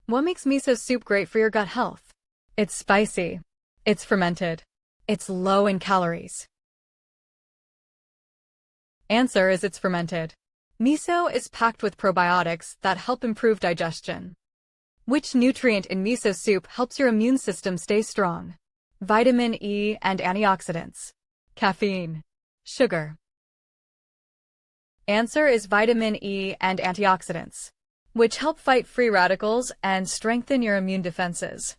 What makes miso soup great for your gut health? It's spicy. It's fermented. It's low in calories. Answer is it's fermented. Miso is packed with probiotics that help improve digestion. Which nutrient in miso soup helps your immune system stay strong? Vitamin E and antioxidants. Caffeine. Sugar. Answer is vitamin E and antioxidants, which help fight free radicals and strengthen your immune defenses.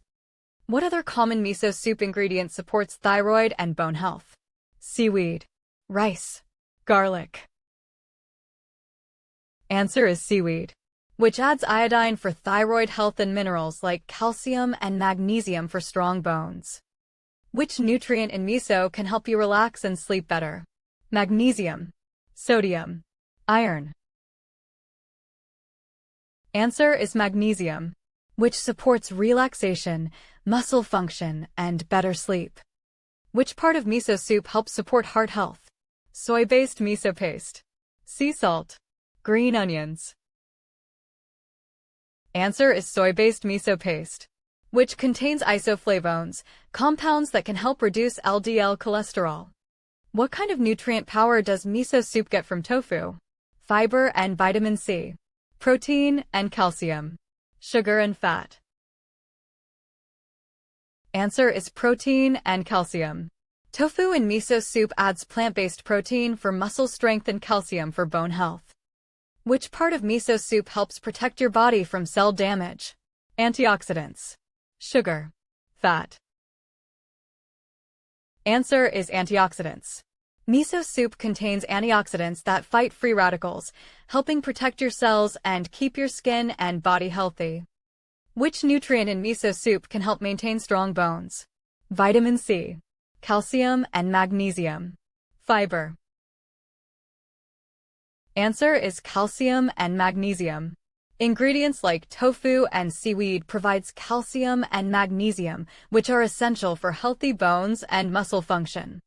What other common miso soup ingredient supports thyroid and bone health? Seaweed. Rice. Garlic. Answer is seaweed, which adds iodine for thyroid health and minerals like calcium and magnesium for strong bones. Which nutrient in miso can help you relax and sleep better? Magnesium. Sodium. Iron. Answer is magnesium, which supports relaxation, muscle function, and better sleep. Which part of miso soup helps support heart health? Soy-based miso paste. Sea salt. Green onions. Answer is soy-based miso paste, which contains isoflavones, compounds that can help reduce LDL cholesterol. What kind of nutrient power does miso soup get from tofu? Fiber and vitamin C. Protein and calcium. Sugar and fat. Answer is protein and calcium. Tofu in miso soup adds plant-based protein for muscle strength and calcium for bone health. Which part of miso soup helps protect your body from cell damage? Antioxidants. Sugar. Fat. Answer is antioxidants. Miso soup contains antioxidants that fight free radicals, helping protect your cells and keep your skin and body healthy. Which nutrient in miso soup can help maintain strong bones? Vitamin C. Calcium and magnesium. Fiber. Answer is calcium and magnesium. Ingredients like tofu and seaweed provides calcium and magnesium, which are essential for healthy bones and muscle function.